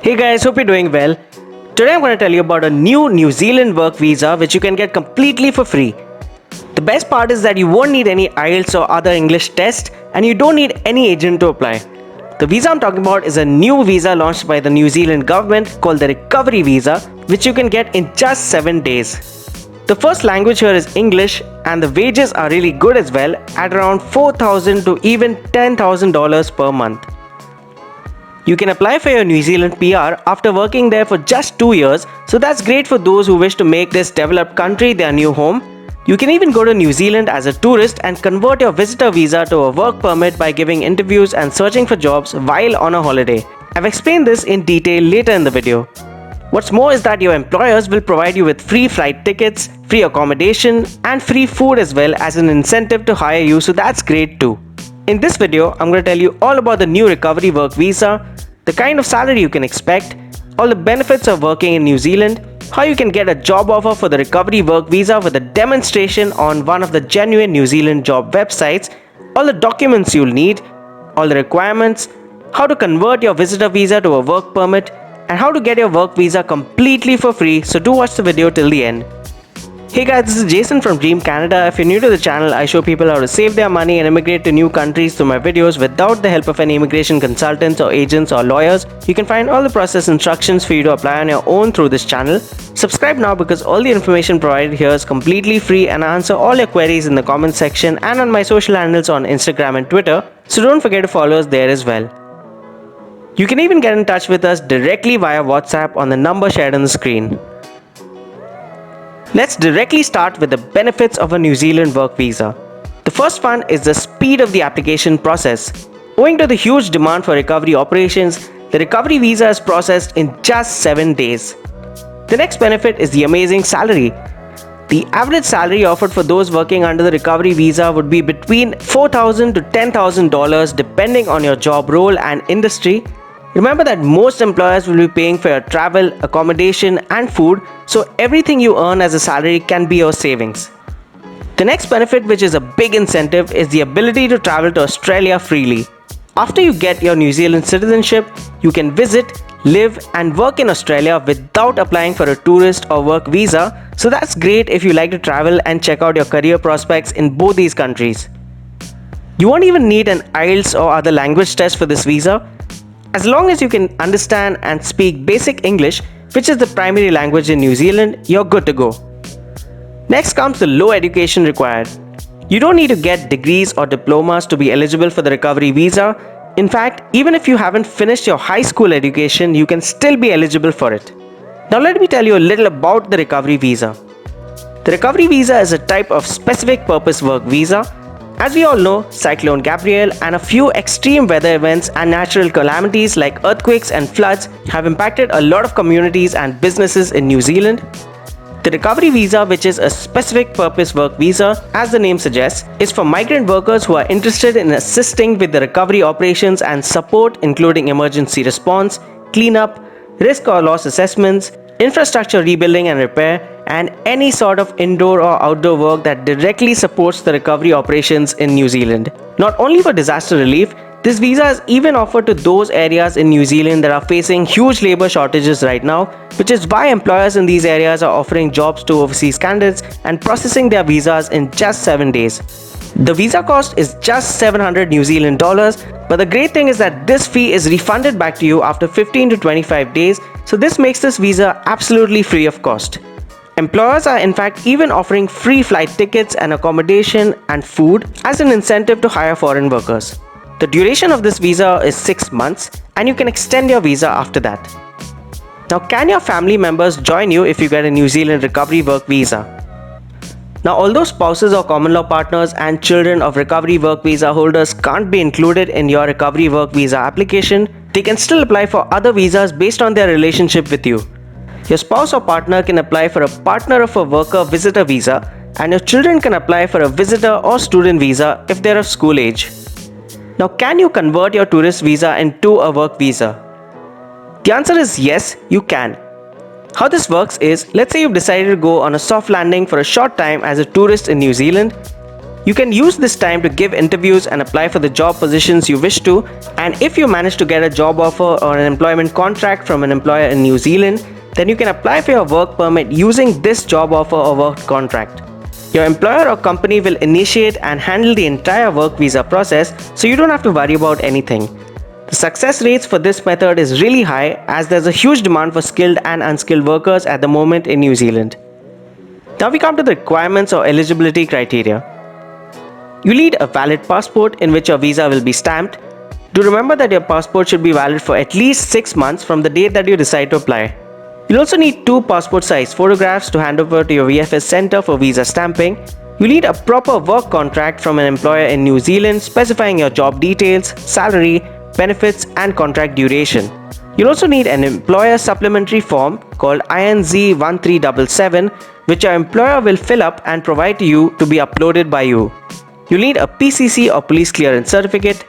Hey guys, hope you're doing well. Today I'm going to tell you about a new New Zealand work visa which you can get completely for free. The best part is that you won't need any IELTS or other English test and you don't need any agent to apply. The visa I'm talking about is a new visa launched by the New Zealand government called the Recovery Visa, which you can get in just 7 days. The first language here is English and the wages are really good as well at around $4,000 to even $10,000 per month. You can apply for your New Zealand PR after working there for just 2 years, so that's great for those who wish to make this developed country their new home. You can even go to New Zealand as a tourist and convert your visitor visa to a work permit by giving interviews and searching for jobs while on a holiday. I've explained this in detail later in the video. What's more is that your employers will provide you with free flight tickets, free accommodation, and free food as well as an incentive to hire you, so that's great too. In this video, I'm going to tell you all about the new Recovery Work Visa, the kind of salary you can expect, all the benefits of working in New Zealand, how you can get a job offer for the Recovery Work Visa with a demonstration on one of the genuine New Zealand job websites, all the documents you'll need, all the requirements, how to convert your visitor visa to a work permit, and how to get your work visa completely for free, so do watch the video till the end. Hey guys, this is Jason from Dream Canada. If you're new to the channel, I show people how to save their money and immigrate to new countries through my videos without the help of any immigration consultants or agents or lawyers. You can find all the process instructions for you to apply on your own through this channel. Subscribe now because all the information provided here is completely free and I answer all your queries in the comment section and on my social handles on Instagram and Twitter, so don't forget to follow us there as well. You can even get in touch with us directly via WhatsApp on the number shared on the screen. Let's directly start with the benefits of a New Zealand work visa. The first one is the speed of the application process. Owing to the huge demand for recovery operations, the recovery visa is processed in just 7 days. The next benefit is the amazing salary. The average salary offered for those working under the recovery visa would be between $4,000 to $10,000 depending on your job role and industry. Remember that most employers will be paying for your travel, accommodation and food, so everything you earn as a salary can be your savings. The next benefit, which is a big incentive, is the ability to travel to Australia freely. After you get your New Zealand citizenship, you can visit, live and work in Australia without applying for a tourist or work visa, so that's great if you like to travel and check out your career prospects in both these countries. You won't even need an IELTS or other language test for this visa. As long as you can understand and speak basic English, which is the primary language in New Zealand, you're good to go. Next comes the low education required. You don't need to get degrees or diplomas to be eligible for the recovery visa. In fact, even if you haven't finished your high school education, you can still be eligible for it. Now let me tell you a little about the recovery visa. The recovery visa is a type of specific purpose work visa. As we all know, Cyclone Gabrielle and a few extreme weather events and natural calamities like earthquakes and floods have impacted a lot of communities and businesses in New Zealand. The recovery visa, which is a specific purpose work visa, as the name suggests, is for migrant workers who are interested in assisting with the recovery operations and support, including emergency response, cleanup, risk or loss assessments, infrastructure rebuilding and repair, and any sort of indoor or outdoor work that directly supports the recovery operations in New Zealand. Not only for disaster relief, this visa is even offered to those areas in New Zealand that are facing huge labor shortages right now, which is why employers in these areas are offering jobs to overseas candidates and processing their visas in just 7 days. The visa cost is just 700 New Zealand dollars, but the great thing is that this fee is refunded back to you after 15 to 25 days, so this makes this visa absolutely free of cost. Employers are in fact even offering free flight tickets and accommodation and food as an incentive to hire foreign workers. The duration of this visa is 6 months and you can extend your visa after that. Now, can your family members join you if you get a New Zealand recovery work visa? Now, although spouses or common law partners and children of recovery work visa holders can't be included in your recovery work visa application, they can still apply for other visas based on their relationship with you. Your spouse or partner can apply for a partner of a worker visitor visa, and your children can apply for a visitor or student visa if they're of school age. Now, can you convert your tourist visa into a work visa? The answer is yes, you can. How this works is, let's say you've decided to go on a soft landing for a short time as a tourist in New Zealand. You can use this time to give interviews and apply for the job positions you wish to, and if you manage to get a job offer or an employment contract from an employer in New Zealand, then you can apply for your work permit using this job offer or work contract. Your employer or company will initiate and handle the entire work visa process, so you don't have to worry about anything. The success rates for this method is really high as there's a huge demand for skilled and unskilled workers at the moment in New Zealand. Now we come to the requirements or eligibility criteria. You need a valid passport in which your visa will be stamped. Do remember that your passport should be valid for at least 6 months from the date that you decide to apply. You'll also need 2 passport size photographs to hand over to your VFS center for visa stamping. You need a proper work contract from an employer in New Zealand specifying your job details, salary, benefits and contract duration. You'll also need an employer supplementary form called INZ 1377 which your employer will fill up and provide to you to be uploaded by you. You'll need a PCC or police clearance certificate.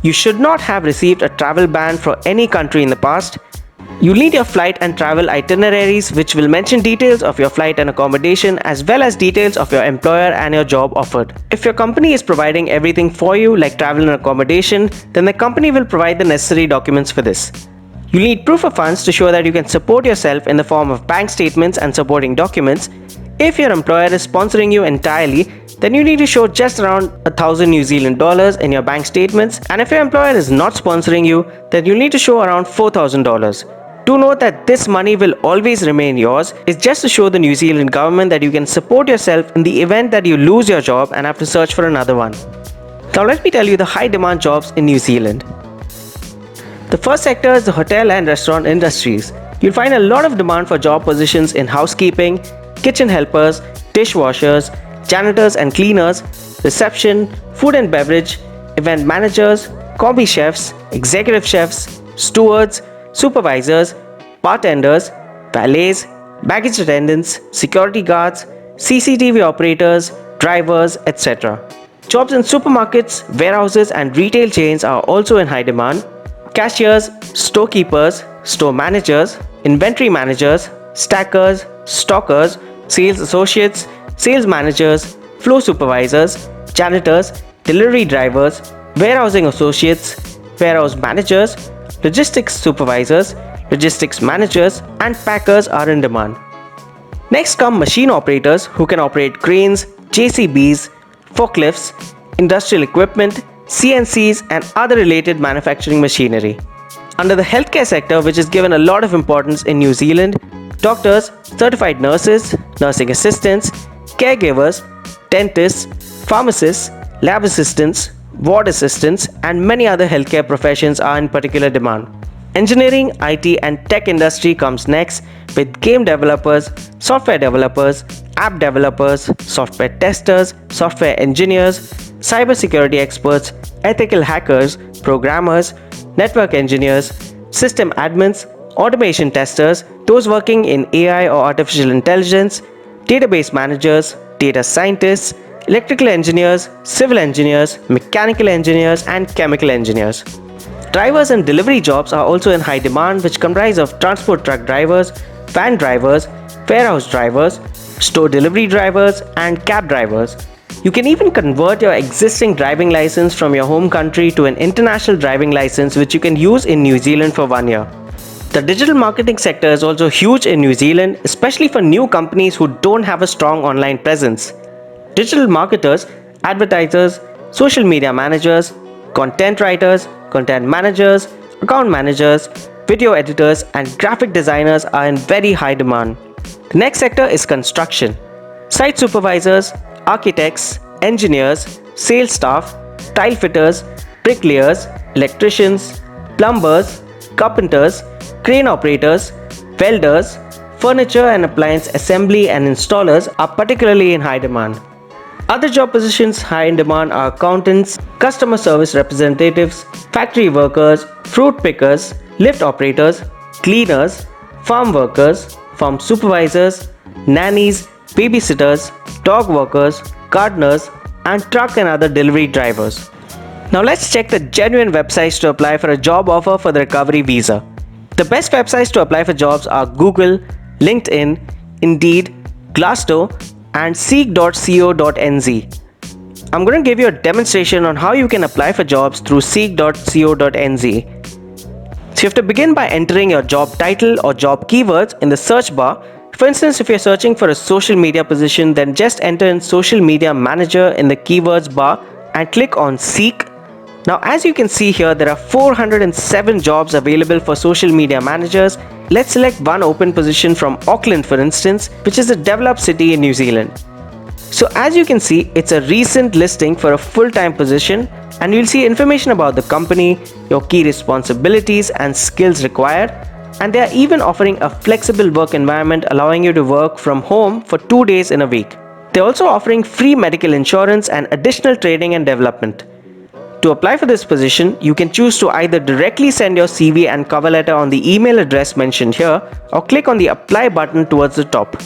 You should not have received a travel ban for any country in the past. You'll need your flight and travel itineraries which will mention details of your flight and accommodation as well as details of your employer and your job offered. If your company is providing everything for you like travel and accommodation, then the company will provide the necessary documents for this. You'll need proof of funds to show that you can support yourself in the form of bank statements and supporting documents. If your employer is sponsoring you entirely, then you need to show just around 1,000 New Zealand dollars in your bank statements, and if your employer is not sponsoring you, then you need to show around $4,000. Do note that this money will always remain yours. It's just to show the New Zealand government that you can support yourself in the event that you lose your job and have to search for another one. Now let me tell you the high demand jobs in New Zealand. The first sector is the hotel and restaurant industries. You'll find a lot of demand for job positions in housekeeping, kitchen helpers, dishwashers, janitors and cleaners, reception, food and beverage, event managers, combi chefs, executive chefs, stewards, supervisors, bartenders, valets, baggage attendants, security guards, CCTV operators, drivers, etc. Jobs in supermarkets, warehouses and retail chains are also in high demand. Cashiers, storekeepers, store managers, inventory managers, stackers, stockers, sales associates, sales managers, floor supervisors, janitors, delivery drivers, warehousing associates, warehouse managers, logistics supervisors, logistics managers, and packers are in demand. Next come machine operators who can operate cranes, JCBs, forklifts, industrial equipment, CNCs, and other related manufacturing machinery. Under the healthcare sector, which is given a lot of importance in New Zealand, doctors, certified nurses, nursing assistants, caregivers, dentists, pharmacists, lab assistants, ward assistants, and many other healthcare professions are in particular demand. Engineering, IT, and tech industry comes next with game developers, software developers, app developers, software testers, software engineers, cybersecurity experts, ethical hackers, programmers, network engineers, system admins, automation testers, those working in AI or artificial intelligence, database managers, data scientists, electrical engineers, civil engineers, mechanical engineers, and chemical engineers. Drivers and delivery jobs are also in high demand, which comprise of transport truck drivers, van drivers, warehouse drivers, store delivery drivers, and cab drivers. You can even convert your existing driving license from your home country to an international driving license which you can use in New Zealand for 1 year. The digital marketing sector is also huge in New Zealand, especially for new companies who don't have a strong online presence. Digital marketers, advertisers, social media managers, content writers, content managers, account managers, video editors, and graphic designers are in very high demand. The next sector is construction. Site supervisors, architects, engineers, sales staff, tile fitters, bricklayers, electricians, plumbers, carpenters, crane operators, welders, furniture and appliance assembly and installers are particularly in high demand. Other job positions high in demand are accountants, customer service representatives, factory workers, fruit pickers, lift operators, cleaners, farm workers, farm supervisors, nannies, babysitters, dog workers, gardeners, and truck and other delivery drivers. Now let's check the genuine websites to apply for a job offer for the recovery visa. The best websites to apply for jobs are Google, LinkedIn, Indeed, Glassdoor, and seek.co.nz. I'm going to give you a demonstration on how you can apply for jobs through seek.co.nz. So you have to begin by entering your job title or job keywords in the search bar. For instance, if you're searching for a social media position, then just enter in social media manager in the keywords bar and click on seek. Now as you can see here, there are 407 jobs available for social media managers. Let's select one open position from Auckland for instance, which is a developed city in New Zealand. So as you can see, it's a recent listing for a full-time position, and you'll see information about the company, your key responsibilities and skills required, and they are even offering a flexible work environment allowing you to work from home for 2 days in a week. They're also offering free medical insurance and additional training and development. To apply for this position, you can choose to either directly send your CV and cover letter on the email address mentioned here, or click on the apply button towards the top.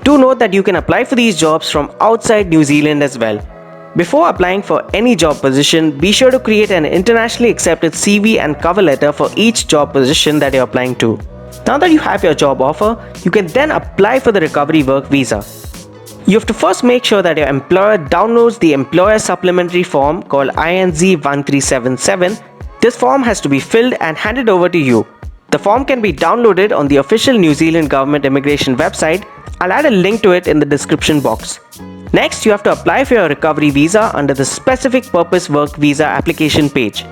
Do note that you can apply for these jobs from outside New Zealand as well. Before applying for any job position, be sure to create an internationally accepted CV and cover letter for each job position that you're applying to. Now that you have your job offer, you can then apply for the Recovery Work Visa. You have to first make sure that your employer downloads the employer supplementary form called INZ 1377. This form has to be filled and handed over to you. The form can be downloaded on the official New Zealand Government Immigration website. I'll add a link to it in the description box. Next, you have to apply for your recovery visa under the Specific Purpose Work Visa application page.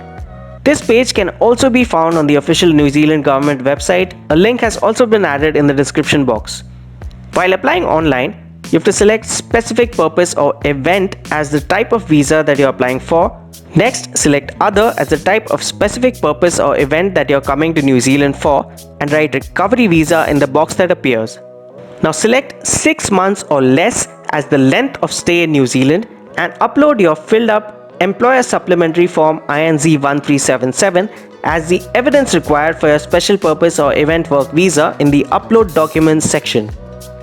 This page can also be found on the official New Zealand Government website. A link has also been added in the description box. While applying online, you have to select Specific Purpose or Event as the type of visa that you're applying for. Next, select Other as the type of specific purpose or event that you're coming to New Zealand for, and write Recovery Visa in the box that appears. Now select 6 months or less as the length of stay in New Zealand and upload your filled up Employer Supplementary Form INZ 1377 as the evidence required for your special purpose or event work visa in the Upload Documents section.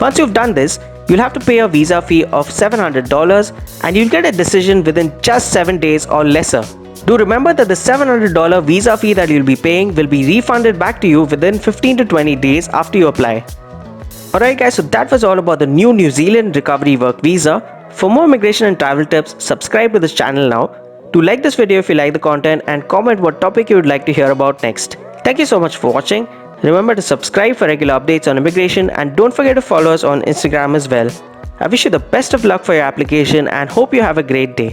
Once you've done this, you'll have to pay a visa fee of $700 and you'll get a decision within just 7 days or lesser. Do remember that the $700 visa fee that you'll be paying will be refunded back to you within 15 to 20 days after you apply. Alright guys, so that was all about the new New Zealand Recovery Work Visa. For more immigration and travel tips, subscribe to this channel now. Do like this video if you like the content and comment what topic you would like to hear about next. Thank you so much for watching. Remember to subscribe for regular updates on immigration and don't forget to follow us on Instagram as well. I wish you the best of luck for your application and hope you have a great day.